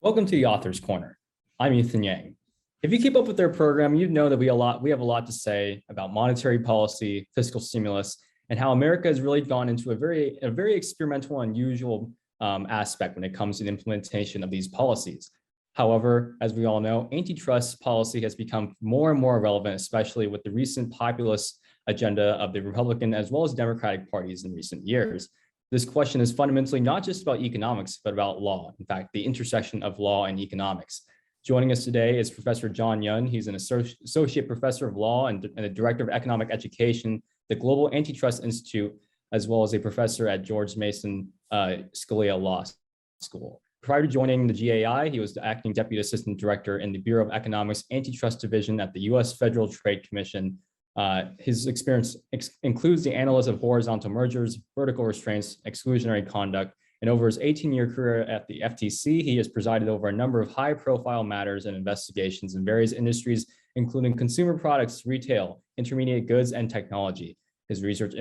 Welcome to the Author's Corner. I'm Ethan Yang. If you keep up with their program, you'd know that we have a lot to say about monetary policy, fiscal stimulus, and how America has really gone into a very experimental, unusual aspect when it comes to the implementation of these policies. However, as we all know, antitrust policy has become more and more relevant, especially with the recent populist agenda of the Republican as well as Democratic parties in recent years. This question is fundamentally not just about economics, but about law. In fact, the intersection of law and economics. Joining us today is Professor John Yun. He's an associate professor of law and the director of economic education, the Global Antitrust Institute, as well as a professor at George Mason Scalia Law School. Prior to joining the GAI, he was the acting deputy assistant director in the Bureau of Economics Antitrust Division at the U.S. Federal Trade Commission. His experience includes the analysis of horizontal mergers, vertical restraints, exclusionary conduct, and over his 18-year career at the FTC, he has presided over a number of high-profile matters and investigations in various industries, including consumer products, retail, intermediate goods, and technology. His research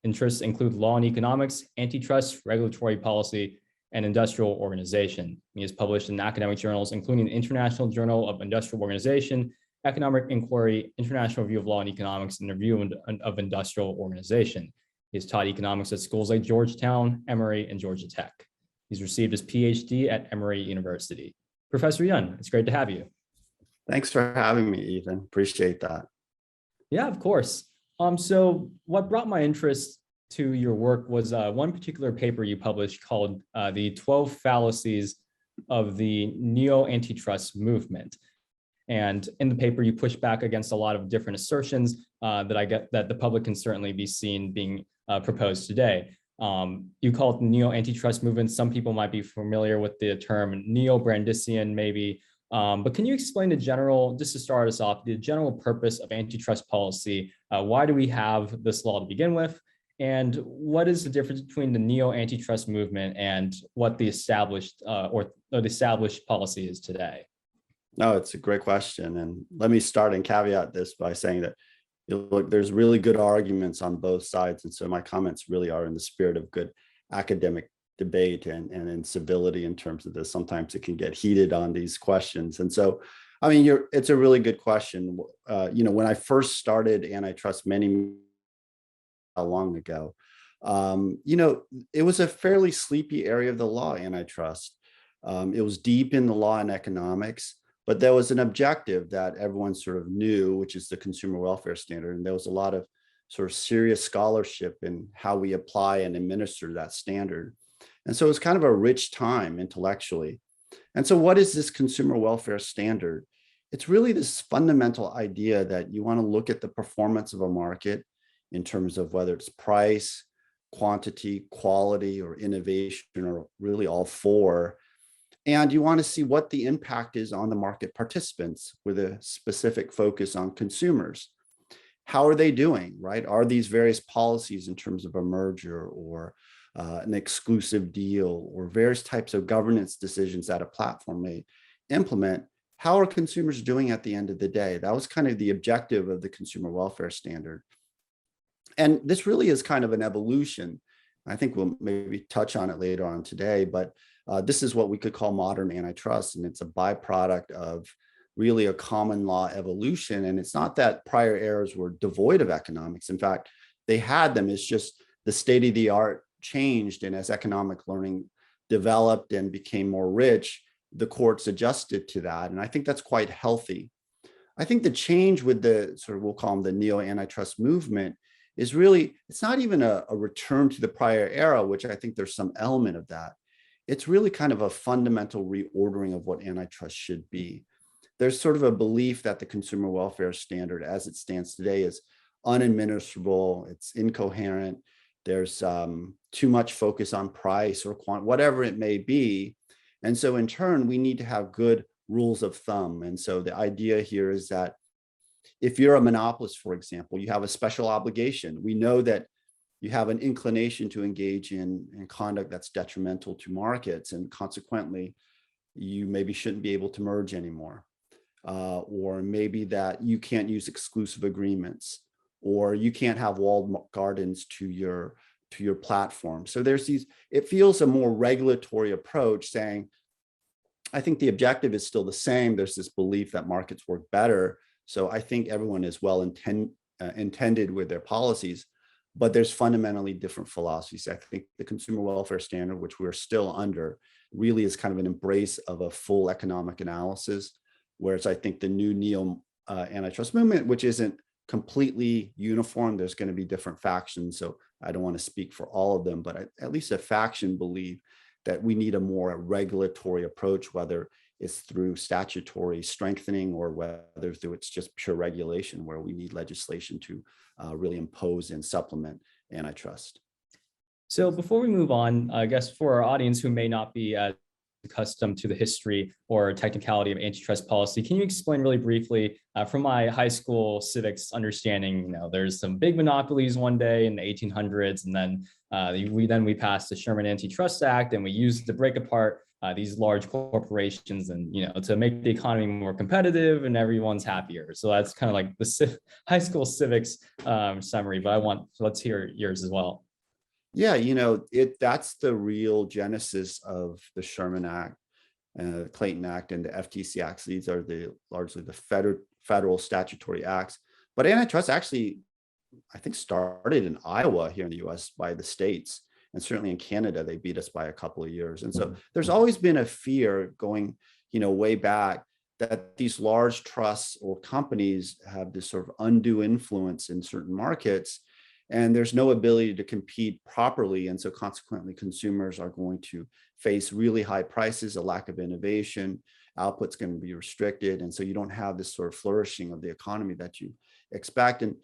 interests include law and economics, antitrust, regulatory policy, and industrial organization. He has published in academic journals, including the International Journal of Industrial Organization, Economic Inquiry, International Review of Law and Economics, and the Review of Industrial Organization. He has taught economics at schools like Georgetown, Emory, and Georgia Tech. He's received his PhD at Emory University. Professor Yun, it's great to have you. Thanks for having me, Ethan. Appreciate that. Yeah, of course. So what brought my interest to your work was one particular paper you published called The 12 Fallacies of the Neo-Antitrust Movement. And in the paper, you push back against a lot of different assertions that the public can certainly be seen being proposed today. You call it the neo-antitrust movement. Some people might be familiar with the term neo-Brandisian, maybe. But can you explain just to start us off, the general purpose of antitrust policy? Why do we have this law to begin with? And what is the difference between the neo-antitrust movement and what the established policy is today? No, it's a great question. And let me start and caveat this by saying that, look, there's really good arguments on both sides. And so my comments really are in the spirit of good academic debate and in civility in terms of this. Sometimes it can get heated on these questions. And so, I mean, it's a really good question. When I first started antitrust long ago, it was a fairly sleepy area of the law, antitrust. It was deep in the law and economics. But there was an objective that everyone sort of knew, which is the consumer welfare standard. And there was a lot of sort of serious scholarship in how we apply and administer that standard. And so it was kind of a rich time intellectually. And so what is this consumer welfare standard? It's really this fundamental idea that you want to look at the performance of a market in terms of whether it's price, quantity, quality, or innovation, or really all four. And you want to see what the impact is on the market participants with a specific focus on consumers. How are they doing, right? Are these various policies in terms of a merger or an exclusive deal or various types of governance decisions that a platform may implement? How are consumers doing at the end of the day? That was kind of the objective of the consumer welfare standard. And this really is kind of an evolution. I think we'll maybe touch on it later on today, but this is what we could call modern antitrust, and it's a byproduct of really a common law evolution. And it's not that prior eras were devoid of economics. In fact, they had them. It's just the state of the art changed. And as economic learning developed and became more rich, the courts adjusted to that. And I think that's quite healthy. I think the change with the sort of, we'll call them the neo-antitrust movement, is really, it's not even a return to the prior era, which I think there's some element of that. It's really kind of a fundamental reordering of what antitrust should be. There's sort of a belief that the consumer welfare standard as it stands today is unadministrable, it's incoherent, there's too much focus on price or whatever it may be. And so in turn, we need to have good rules of thumb. And so the idea here is that if you're a monopolist, for example, you have a special obligation. We know that you have an inclination to engage in conduct that's detrimental to markets, and consequently, you maybe shouldn't be able to merge anymore. Or maybe that you can't use exclusive agreements, or you can't have walled gardens to your platform. So there's these, it feels a more regulatory approach saying, I think the objective is still the same. There's this belief that markets work better. So I think everyone is well intended with their policies, but there's fundamentally different philosophies. I think the consumer welfare standard, which we're still under, really is kind of an embrace of a full economic analysis, whereas I think the new neo antitrust movement, which isn't completely uniform, there's going to be different factions. So I don't want to speak for all of them, but at least a faction believe that we need a more regulatory approach, whether it's through statutory strengthening or whether through it's just pure regulation, where we need legislation to really impose and supplement antitrust. So before we move on, I guess for our audience who may not be as accustomed to the history or technicality of antitrust policy, can you explain really briefly from my high school civics understanding, there's some big monopolies one day in the 1800s, and then we passed the Sherman Antitrust Act, and we used to break apart these large corporations and, to make the economy more competitive and everyone's happier. So that's kind of like the high school civics summary, but let's hear yours as well. Yeah, that's the real genesis of the Sherman Act, Clayton Act, and the FTC Acts. These are largely the federal statutory acts. But antitrust actually, I think, started in Iowa here in the US by the states. And certainly in Canada, they beat us by a couple of years. And so there's always been a fear going, way back, that these large trusts or companies have this sort of undue influence in certain markets, and there's no ability to compete properly. And so consequently, consumers are going to face really high prices, a lack of innovation, output's going to be restricted. And so you don't have this sort of flourishing of the economy that you expect. And,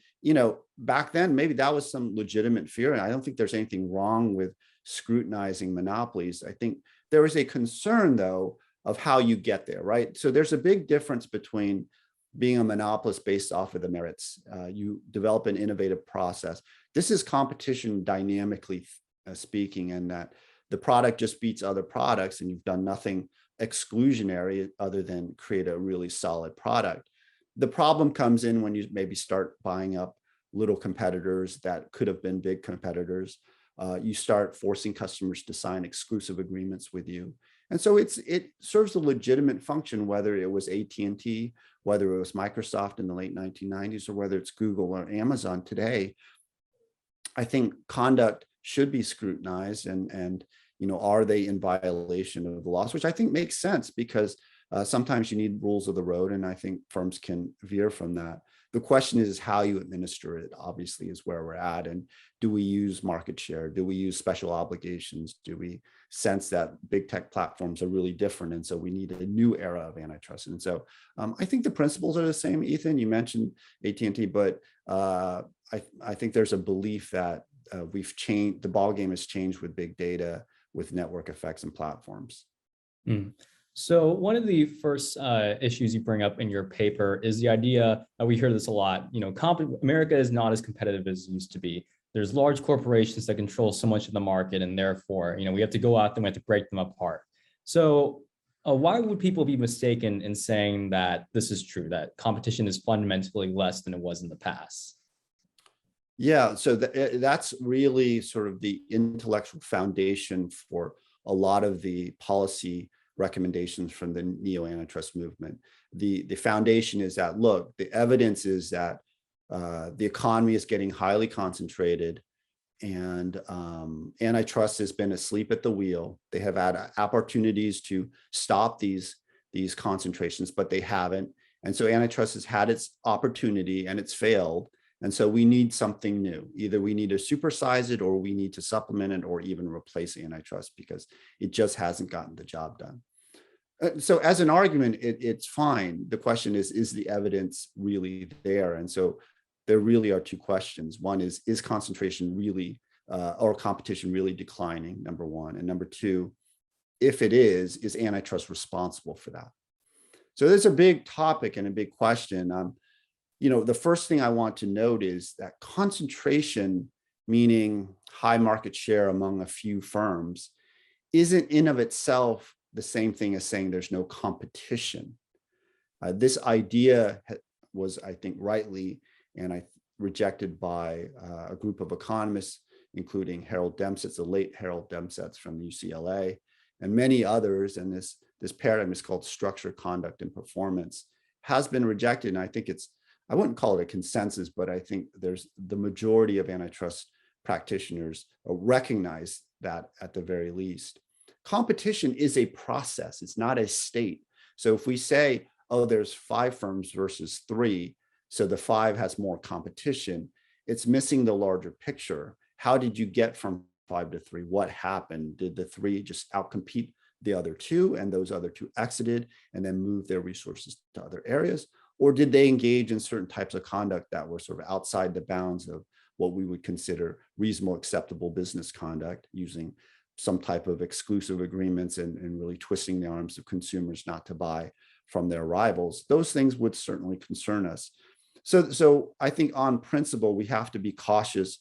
back then, maybe that was some legitimate fear. And I don't think there's anything wrong with scrutinizing monopolies. I think there is a concern, though, of how you get there, right? So there's a big difference between being a monopolist based off of the merits. You develop an innovative process. This is competition dynamically speaking, and that the product just beats other products and you've done nothing exclusionary other than create a really solid product. The problem comes in when you maybe start buying up little competitors that could have been big competitors. You start forcing customers to sign exclusive agreements with you. And so it serves a legitimate function, whether it was AT&T, whether it was Microsoft in the late 1990s, or whether it's Google or Amazon today. I think conduct should be scrutinized, and are they in violation of the laws, which I think makes sense, because sometimes you need rules of the road, and I think firms can veer from that. The question is how you administer it, obviously, is where we're at. And do we use market share? Do we use special obligations? Do we sense that big tech platforms are really different, and so we need a new era of antitrust? And so I think the principles are the same. Ethan, you mentioned AT&T, but I think there's a belief that we've changed, the ballgame has changed with big data, with network effects and platforms. So one of the first issues you bring up in your paper is the idea, we hear this a lot, America is not as competitive as it used to be. There's large corporations that control so much of the market, and therefore, we have to go out and we have to break them apart. So why would people be mistaken in saying that this is true, that competition is fundamentally less than it was in the past? Yeah, so that's really sort of the intellectual foundation for a lot of the policy recommendations from the neo-antitrust movement. The foundation is that, look, the evidence is that the economy is getting highly concentrated, and antitrust has been asleep at the wheel. They have had opportunities to stop these concentrations, but they haven't. And so antitrust has had its opportunity and it's failed. And so we need something new. Either we need to supersize it, or we need to supplement it, or even replace antitrust, because it just hasn't gotten the job done. So as an argument, it's fine. The question is the evidence really there? And so there really are two questions. One is concentration really, or competition really declining, number one? And number two, if it is antitrust responsible for that? So there's a big topic and a big question. The first thing I want to note is that concentration, meaning high market share among a few firms, isn't in of itself the same thing as saying there's no competition. This idea was, I think, rightly rejected by a group of economists, including Harold Demsetz, the late Harold Demsetz from UCLA, and many others. And this this paradigm is called structure, conduct, and performance, has been rejected. And I think I wouldn't call it a consensus, but I think there's the majority of antitrust practitioners recognize that at the very least. Competition is a process. It's not a state. So if we say, oh, there's 5 firms versus 3, so the 5 has more competition, it's missing the larger picture. How did you get from 5 to 3? What happened? Did the 3 just outcompete the other 2 and those other 2 exited and then moved their resources to other areas? Or did they engage in certain types of conduct that were sort of outside the bounds of what we would consider reasonable, acceptable business conduct, using some type of exclusive agreements and really twisting the arms of consumers not to buy from their rivals? Those things would certainly concern us. So I think on principle, we have to be cautious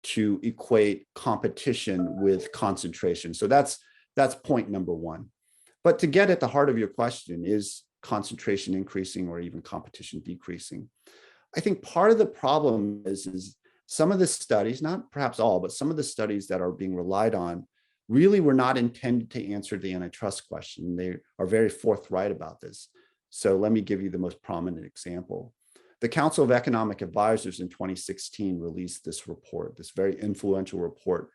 to equate competition with concentration. So that's point number 1. But to get at the heart of your question, is concentration increasing or even competition decreasing? I think part of the problem is some of the studies, not perhaps all, but some of the studies that are being relied on really were not intended to answer the antitrust question. They are very forthright about this. So let me give you the most prominent example. The Council of Economic Advisors in 2016 released this report, this very influential report,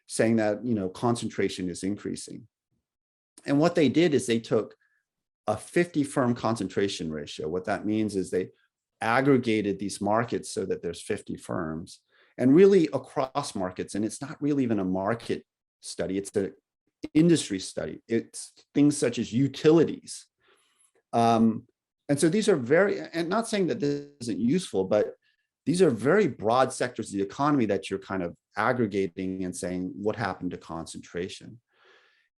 saying that, concentration is increasing. And what they did is they took a 50 firm concentration ratio. What that means is they aggregated these markets so that there's 50 firms, and really across markets. And it's not really even a market study, it's an industry study. It's things such as utilities. And so these are and not saying that this isn't useful, but these are very broad sectors of the economy that you're kind of aggregating and saying, what happened to concentration?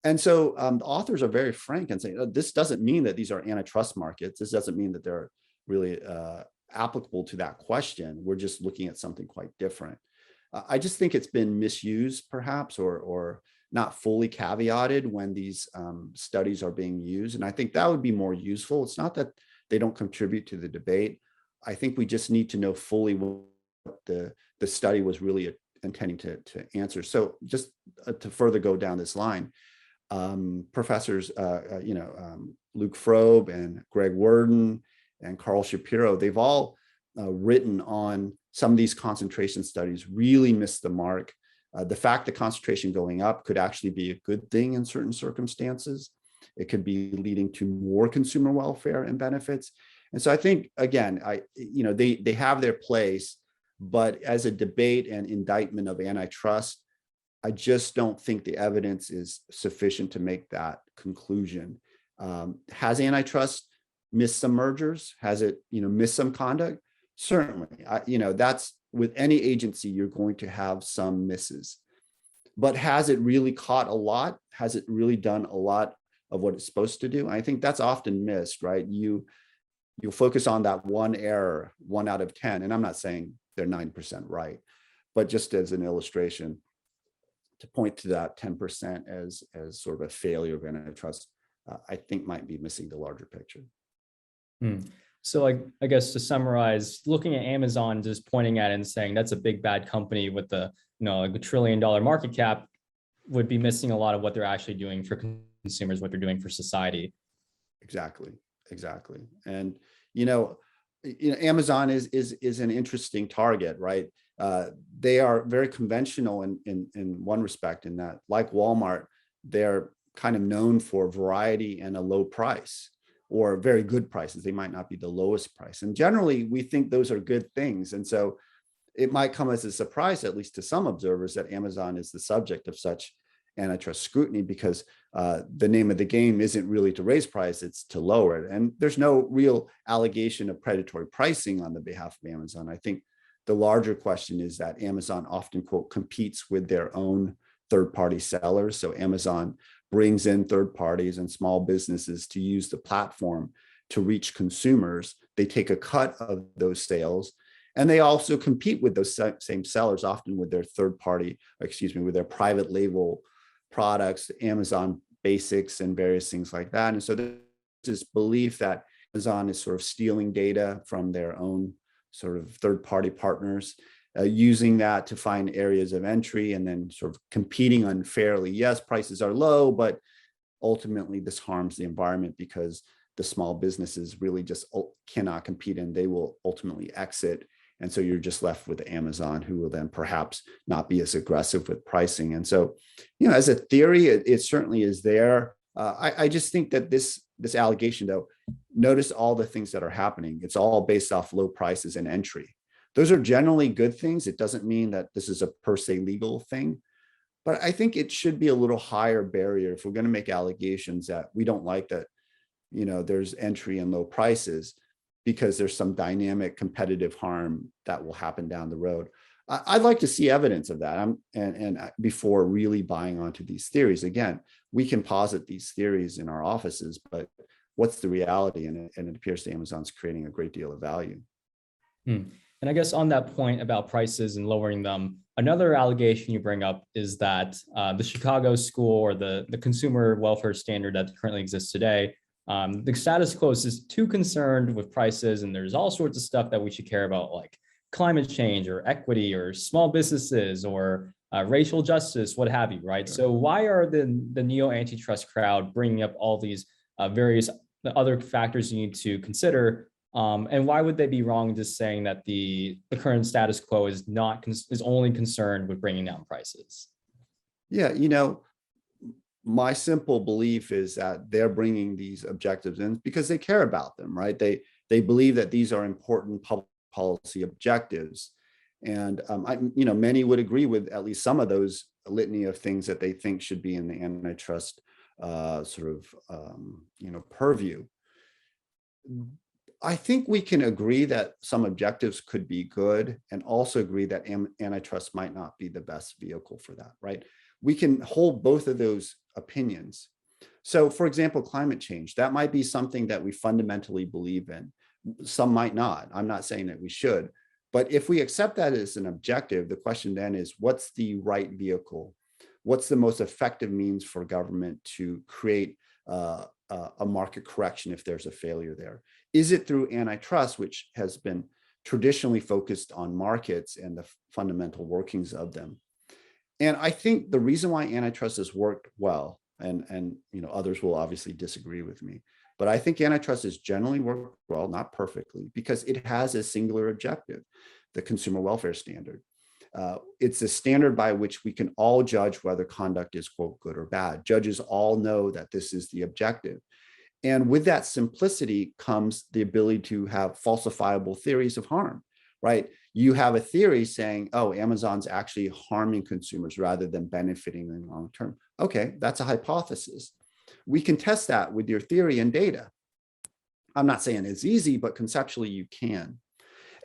And so the authors are very frank and saying, oh, this doesn't mean that these are antitrust markets. This doesn't mean that they're really applicable to that question. We're just looking at something quite different. I just think it's been misused, perhaps, or not fully caveated when these studies are being used. And I think that would be more useful. It's not that they don't contribute to the debate. I think we just need to know fully what the study was really intending to answer. So just to further go down this line, professors, Luke Frobe and Greg Worden and Carl Shapiro, they've all written on some of these concentration studies really missed the mark. The fact that concentration going up could actually be a good thing in certain circumstances. It could be leading to more consumer welfare and benefits. And so I think, again, they have their place, but as a debate and indictment of antitrust, I just don't think the evidence is sufficient to make that conclusion. Has antitrust missed some mergers? Has it, missed some conduct? Certainly. That's with any agency, you're going to have some misses. But has it really caught a lot? Has it really done a lot of what it's supposed to do? I think that's often missed, right? You'll focus on that one error, 1 out of 10, and I'm not saying they're 9% right, but just as an illustration, to point to that 10% as sort of a failure of antitrust, I think might be missing the larger picture. So I guess to summarize, looking at Amazon, just pointing at it and saying that's a big bad company with a $1 trillion market cap would be missing a lot of what they're actually doing for consumers, what they're doing for society. Exactly. And Amazon is an interesting target, right? They are very conventional in one respect, in that, like Walmart, they're kind of known for variety and a low price, or very good prices. They might not be the lowest price. And generally, we think those are good things. And so it might come as a surprise, at least to some observers, that Amazon is the subject of such antitrust scrutiny, because the name of the game isn't really to raise price, it's to lower it. And there's no real allegation of predatory pricing on the behalf of Amazon. I think the larger question is that Amazon often, quote, competes with their own third-party sellers. So Amazon brings in third parties and small businesses to use the platform to reach consumers. They take a cut of those sales, and they also compete with those same sellers, often with their with their private label products, Amazon Basics and various things like that. And so there's this belief that Amazon is sort of stealing data from their own sort of third-party partners, using that to find areas of entry and then sort of competing unfairly. Yes, prices are low, but ultimately this harms the environment because the small businesses really just cannot compete and they will ultimately exit. And so you're just left with Amazon, who will then perhaps not be as aggressive with pricing. And so, as a theory, it certainly is there. I just think that this allegation, though, notice all the things that are happening. It's all based off low prices and entry. Those are generally good things. It doesn't mean that this is a per se legal thing, but I think it should be a little higher barrier if we're going to make allegations that we don't like that, there's entry and low prices, because there's some dynamic competitive harm that will happen down the road. I'd like to see evidence of that and before really buying onto these theories. Again, we can posit these theories in our offices, but what's the reality? And it appears that Amazon's creating a great deal of value. And I guess on that point about prices and lowering them, another allegation you bring up is that the Chicago school, or the consumer welfare standard that currently exists today, the status quo is too concerned with prices, and there's all sorts of stuff that we should care about, like climate change or equity or small businesses or racial justice, what have you, right? Sure. So why are the neo-antitrust crowd bringing up all these various other factors you need to consider? And why would they be wrong just saying that the current status quo is only concerned with bringing down prices? Yeah, my simple belief is that they're bringing these objectives in because they care about them, right? They believe that these are important public policy objectives, and many would agree with at least some of those litany of things that they think should be in the antitrust purview. I think we can agree that some objectives could be good, and also agree that antitrust might not be the best vehicle for that, right? We can hold both of those opinions. So, for example, climate change, that might be something that we fundamentally believe in. Some might not. I'm not saying that we should. But if we accept that as an objective, the question then is, what's the right vehicle? What's the most effective means for government to create a market correction if there's a failure there? Is it through antitrust, which has been traditionally focused on markets and the fundamental workings of them? And I think the reason why antitrust has worked well, and others will obviously disagree with me, but I think antitrust has generally worked well, not perfectly, because it has a singular objective, the consumer welfare standard. It's a standard by which we can all judge whether conduct is, quote, good or bad. Judges all know that this is the objective. And with that simplicity comes the ability to have falsifiable theories of harm, right? You have a theory saying, oh, Amazon's actually harming consumers rather than benefiting them long term. Okay, that's a hypothesis. We can test that with your theory and data. I'm not saying it's easy, but conceptually you can.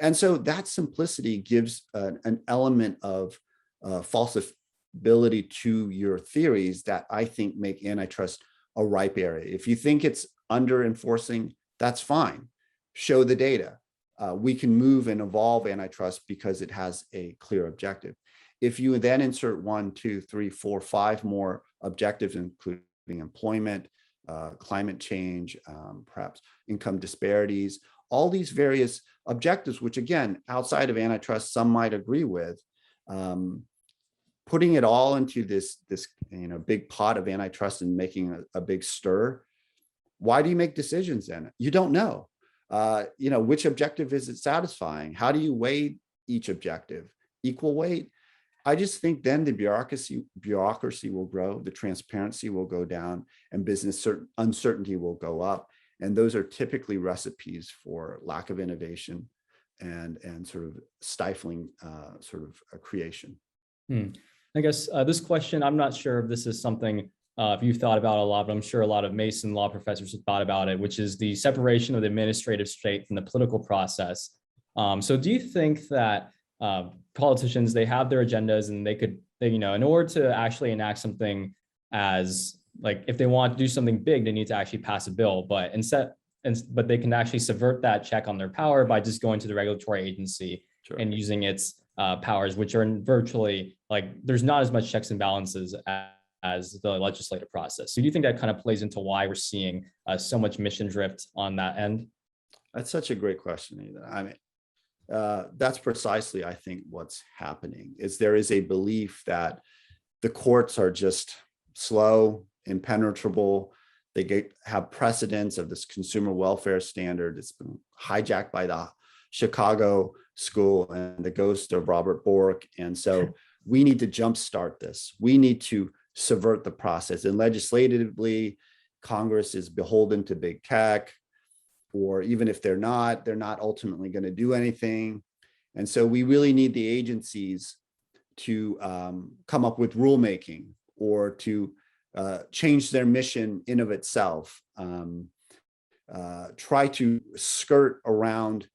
And so that simplicity gives an element of falsifiability to your theories that I think make antitrust a ripe area. If you think it's under enforcing, that's fine. Show the data. We can move and evolve antitrust because it has a clear objective. If you then insert 1, 2, 3, 4, 5 more objectives, including employment, climate change, perhaps income disparities, all these various objectives, which again, outside of antitrust, some might agree with, putting it all into this big pot of antitrust and making a big stir. Why do you make decisions then? You don't know. Which objective is it satisfying? How do you weigh each objective? Equal weight? I just think then the bureaucracy will grow, the transparency will go down, and business uncertainty will go up. And those are typically recipes for lack of innovation and sort of stifling a creation. I guess this question, I'm not sure if this is something if you've thought about a lot, but I'm sure a lot of Mason law professors have thought about it, which is the separation of the administrative state from the political process. So do you think that politicians, they have their agendas and they could, in order to actually enact something as, like, if they want to do something big, they need to actually pass a bill, but they can actually subvert that check on their power by just going to the regulatory agency Sure. and using its powers, which are virtually, like, there's not as much checks and balances as the legislative process. So do you think that kind of plays into why we're seeing so much mission drift on that end? That's such a great question, Ethan. I mean, that's precisely, I think, what's happening is there is a belief that the courts are just slow, impenetrable. They have precedents of this consumer welfare standard. It's been hijacked by the Chicago school and the ghost of Robert Bork. And so we need to jumpstart this. We need to subvert the process. And legislatively, Congress is beholden to big tech, or even if they're not ultimately going to do anything. And so we really need the agencies to come up with rulemaking or to change their mission in of itself, try to skirt around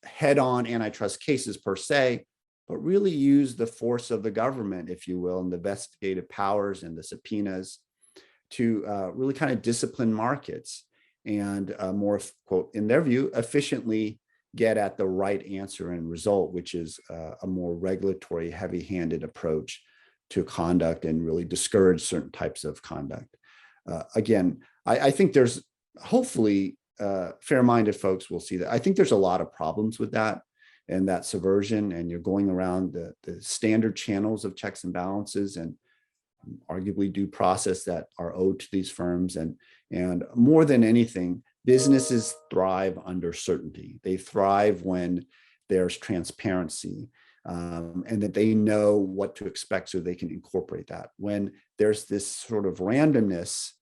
head-on antitrust cases per se, but really use the force of the government, if you will, and the investigative powers and the subpoenas to really kind of discipline markets and more, quote, in their view, efficiently get at the right answer and result, which is a more regulatory heavy-handed approach to conduct and really discourage certain types of conduct. Again, I think there's hopefully fair-minded folks will see that. I think there's a lot of problems with that and that subversion, and you're going around the standard channels of checks and balances and arguably due process that are owed to these firms. And more than anything, businesses thrive under certainty. They thrive when there's transparency and that they know what to expect so they can incorporate that. When there's this sort of randomness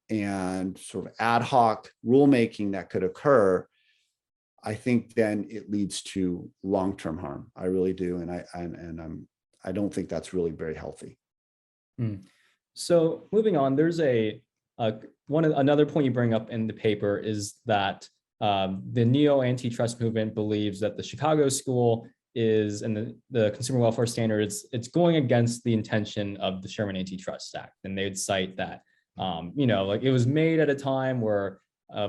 and sort of ad hoc rulemaking that could occur, I think then it leads to long-term harm. I really do, and I don't think that's really very healthy. So moving on, there's another point you bring up in the paper is that the neo-antitrust movement believes that the Chicago school is, and the consumer welfare standards, it's going against the intention of the Sherman Antitrust Act. And they would cite that, like it was made at a time where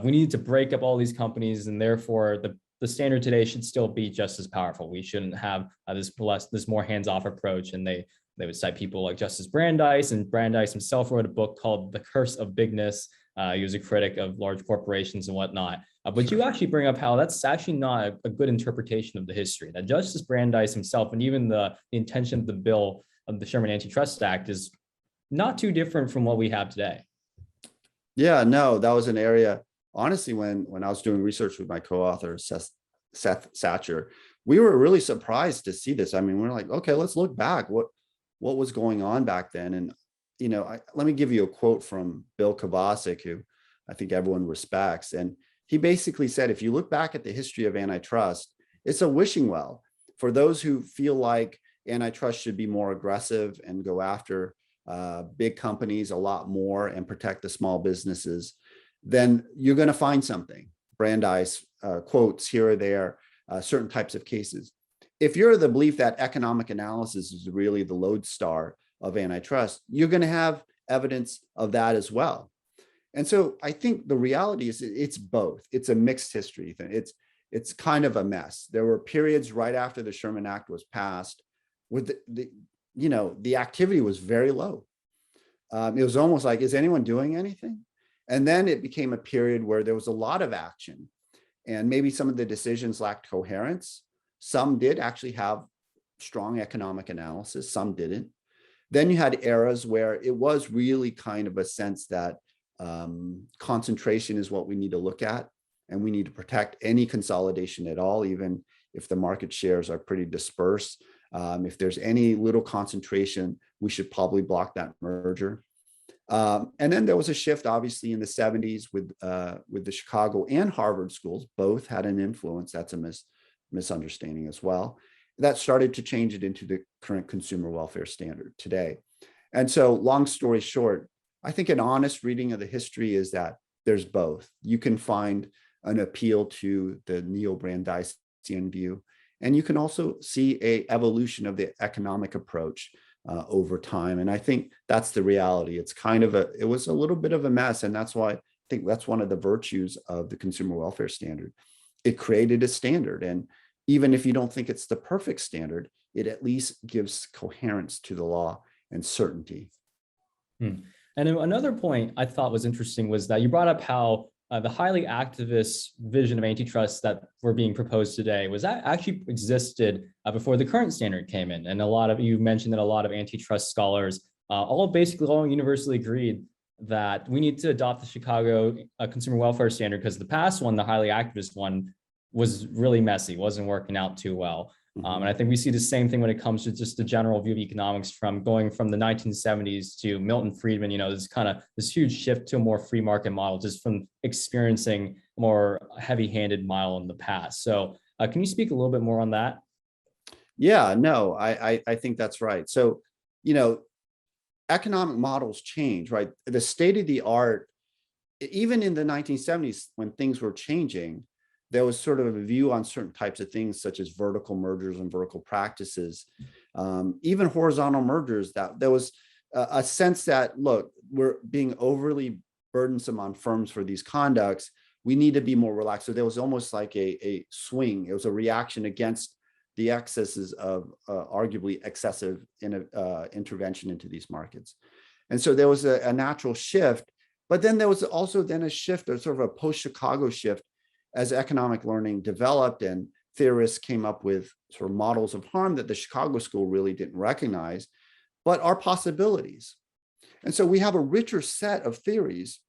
we needed to break up all these companies, and therefore the standard today should still be just as powerful. We shouldn't have this more hands-off approach. And they would cite people like Justice Brandeis, and Brandeis himself wrote a book called The Curse of Bigness. He was a critic of large corporations and whatnot. But you actually bring up how that's actually not a good interpretation of the history. That Justice Brandeis himself, and even the intention of the bill of the Sherman Antitrust Act, is not too different from what we have today. Yeah, no, that was an area, honestly, when I was doing research with my co-author, Seth Satcher, we were really surprised to see this. I mean, we're like, okay, let's look back. What was going on back then? And, let me give you a quote from Bill Kovacic, who I think everyone respects. And he basically said, if you look back at the history of antitrust, it's a wishing well for those who feel like antitrust should be more aggressive and go after big companies a lot more and protect the small businesses. Then you're going to find something. Brandeis quotes here or there, certain types of cases. If you're of the belief that economic analysis is really the lodestar of antitrust, you're going to have evidence of that as well. And so I think the reality is it's both. It's a mixed history. It's kind of a mess. There were periods right after the Sherman Act was passed with the activity was very low. It was almost like, is anyone doing anything? And then it became a period where there was a lot of action, and maybe some of the decisions lacked coherence. Some did actually have strong economic analysis, some didn't. Then you had eras where it was really kind of a sense that concentration is what we need to look at, and we need to protect any consolidation at all, even if the market shares are pretty dispersed. If there's any little concentration, we should probably block that merger. And then there was a shift, obviously, in the 70s with the Chicago and Harvard schools. Both had an influence. That's a misunderstanding as well. That started to change it into the current consumer welfare standard today. And so, long story short, I think an honest reading of the history is that there's both. You can find an appeal to the neo-Brandeisian view, and you can also see an evolution of the economic approach over time. And I think that's the reality. It's it was a little bit of a mess. And that's why I think that's one of the virtues of the consumer welfare standard. It created a standard. And even if you don't think it's the perfect standard, it at least gives coherence to the law and certainty. And another point I thought was interesting was that you brought up how the highly activist vision of antitrust that were being proposed today was that actually existed before the current standard came in. And you mentioned that a lot of antitrust scholars all universally agreed that we need to adopt the Chicago Consumer Welfare Standard because the past one, the highly activist one, was really messy, wasn't working out too well. And I think we see the same thing when it comes to just the general view of economics from going from the 1970s to Milton Friedman, this kind of this huge shift to a more free market model, just from experiencing a more heavy-handed model in the past. So can you speak a little bit more on that? Yeah, no, I think that's right. So, economic models change, right? The state of the art, even in the 1970s, when things were changing, there was sort of a view on certain types of things, such as vertical mergers and vertical practices, even horizontal mergers, that there was a sense that, look, we're being overly burdensome on firms for these conducts. We need to be more relaxed. So there was almost like a swing. It was a reaction against the excesses of arguably excessive intervention into these markets. And so there was a natural shift, but then there was also then a shift, or sort of a post-Chicago shift, as economic learning developed and theorists came up with sort of models of harm that the Chicago School really didn't recognize, but are possibilities. And so we have a richer set of theories,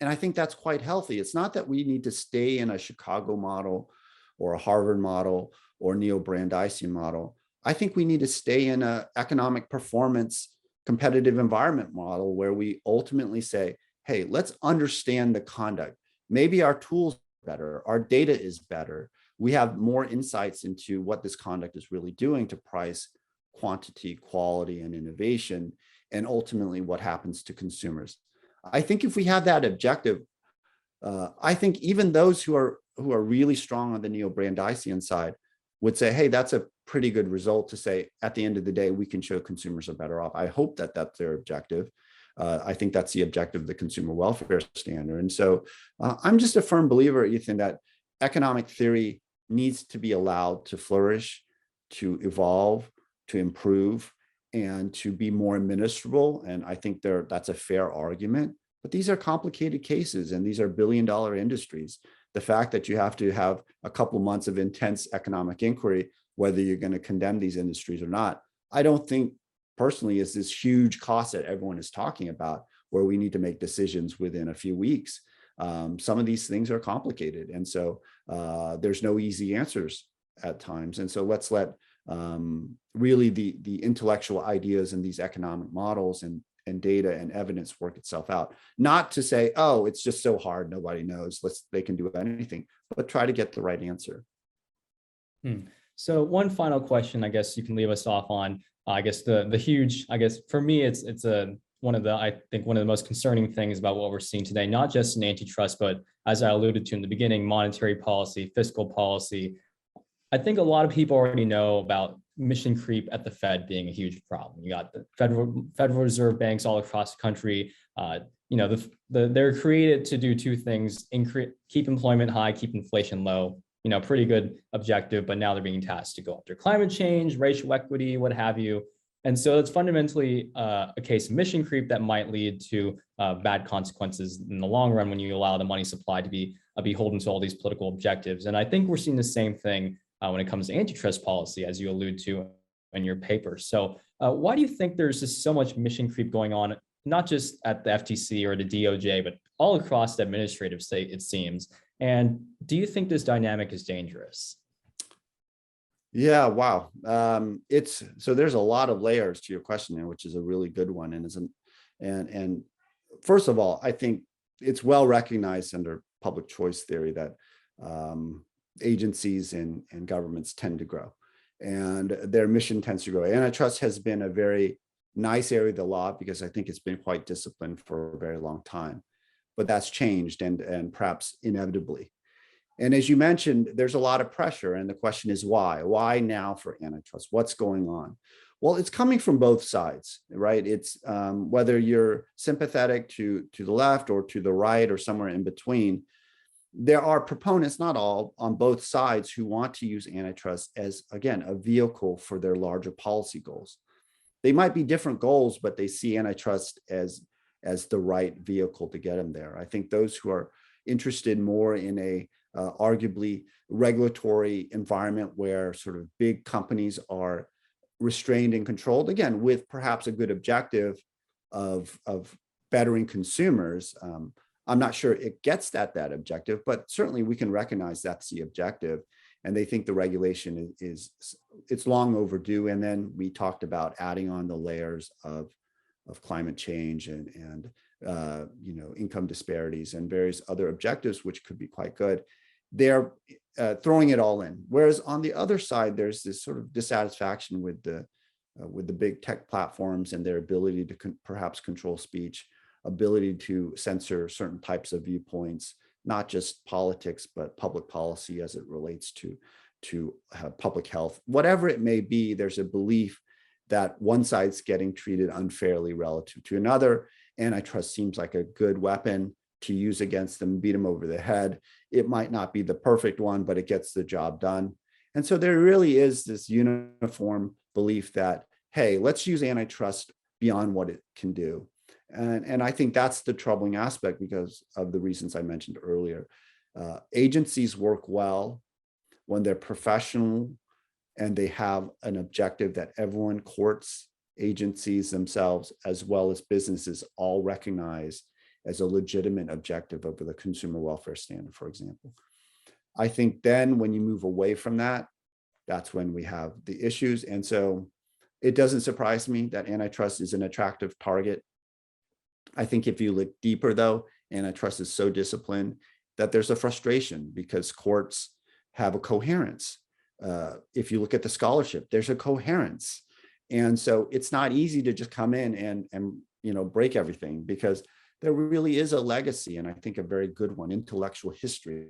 and I think that's quite healthy. It's not that we need to stay in a Chicago model or a Harvard model or neo-Brandeisian model. I think we need to stay in an economic performance competitive environment model where we ultimately say, hey, let's understand the conduct. Maybe our tools are better, our data is better. We have more insights into what this conduct is really doing to price, quantity, quality, and innovation, and ultimately what happens to consumers. I think if we have that objective, I think even those who are really strong on the neo-Brandeisian side would say, hey, that's a pretty good result to say, at the end of the day, we can show consumers are better off. I hope that that's their objective. I think that's the objective of the consumer welfare standard. And so I'm just a firm believer, Ethan, that economic theory needs to be allowed to flourish, to evolve, to improve, and to be more administrable. And I think that's a fair argument. But these are complicated cases, and these are billion-dollar industries. The fact that you have to have a couple months of intense economic inquiry, whether you're going to condemn these industries or not, I don't think personally is this huge cost that everyone is talking about, where we need to make decisions within a few weeks. Some of these things are complicated, and so there's no easy answers at times. And so let's let really the intellectual ideas and these economic models and data and evidence work itself out. Not to say, oh, it's just so hard, nobody knows, they can do anything, but try to get the right answer. So one final question, I guess you can leave us off on, I guess the huge, I guess for me, it's one of the most concerning things about what we're seeing today, not just in antitrust, but as I alluded to in the beginning, monetary policy, fiscal policy. I think a lot of people already know about mission creep at the Fed being a huge problem. You got the Federal Reserve banks all across the country. They're created to do two things: keep employment high, keep inflation low. Pretty good objective, but now they're being tasked to go after climate change, racial equity, what have you. And so it's fundamentally a case of mission creep that might lead to bad consequences in the long run when you allow the money supply to be beholden to all these political objectives. And I think we're seeing the same thing when it comes to antitrust policy, as you allude to in your paper. So why do you think there's just so much mission creep going on, not just at the FTC or the DOJ, but all across the administrative state, it seems? And do you think this dynamic is dangerous? Yeah, wow. So there's a lot of layers to your question there, which is a really good one. And first of all, I think it's well recognized under public choice theory that agencies and governments tend to grow, and their mission tends to grow. Antitrust has been a very nice area of the law because I think it's been quite disciplined for a very long time, but that's changed and perhaps inevitably. And as you mentioned, there's a lot of pressure, and the question is why? Why now for antitrust? What's going on? Well, it's coming from both sides, right? It's whether you're sympathetic to the left or to the right or somewhere in between. There are proponents, not all, on both sides who want to use antitrust as, again, a vehicle for their larger policy goals. They might be different goals, but they see antitrust as the right vehicle to get them there. I think those who are interested more in a arguably regulatory environment where sort of big companies are restrained and controlled, again, with perhaps a good objective of bettering consumers. I'm not sure it gets that objective, but certainly we can recognize that's the objective. And they think the regulation it's long overdue. And then we talked about adding on the layers of climate change and income disparities and various other objectives, which could be quite good. They're throwing it all in. Whereas on the other side, there's this sort of dissatisfaction with the big tech platforms and their ability to perhaps control speech, ability to censor certain types of viewpoints, not just politics, but public policy as it relates to public health. Whatever it may be, there's a belief that one side's getting treated unfairly relative to another. Antitrust seems like a good weapon to use against them, beat them over the head. It might not be the perfect one, but it gets the job done. And so there really is this uniform belief that, hey, let's use antitrust beyond what it can do. And I think that's the troubling aspect because of the reasons I mentioned earlier. Agencies work well when they're professional and they have an objective that everyone, courts, agencies themselves, as well as businesses, all recognize as a legitimate objective of the consumer welfare standard, for example. I think then when you move away from that, that's when we have the issues. And so it doesn't surprise me that antitrust is an attractive target. I think if you look deeper though, antitrust is so disciplined that there's a frustration because courts have a coherence. If you look at the scholarship, there's a coherence. And so it's not easy to just come in and break everything because there really is a legacy, and I think a very good one, intellectual history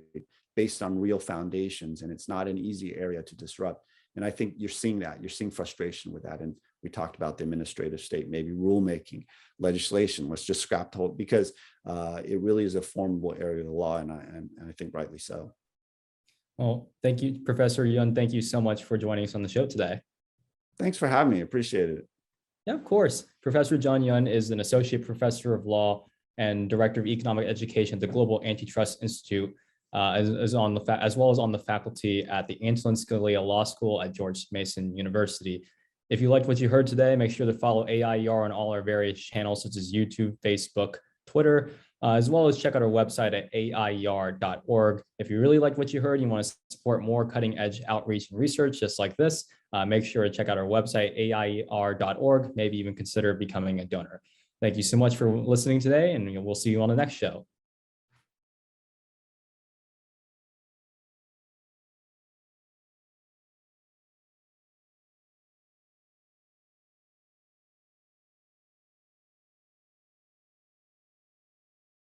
based on real foundations, and it's not an easy area to disrupt. And I think you're seeing that. You're seeing frustration with that. And we talked about the administrative state, maybe rulemaking, legislation. Let's just scrap the whole, because it really is a formidable area of the law, and I think rightly so. Well, thank you, Professor Yun. Thank you so much for joining us on the show today. Thanks for having me. Appreciate it. Yeah, of course. Professor John Yun is an associate professor of law and director of economic education at the Global Antitrust Institute, as well as on the faculty at the Antonin Scalia Law School at George Mason University. If you liked what you heard today, make sure to follow AIER on all our various channels such as YouTube, Facebook, Twitter, as well as check out our website at aier.org. If you really liked what you heard, you want to support more cutting edge outreach and research just like this, make sure to check out our website, aier.org, maybe even consider becoming a donor. Thank you so much for listening today, and we'll see you on the next show.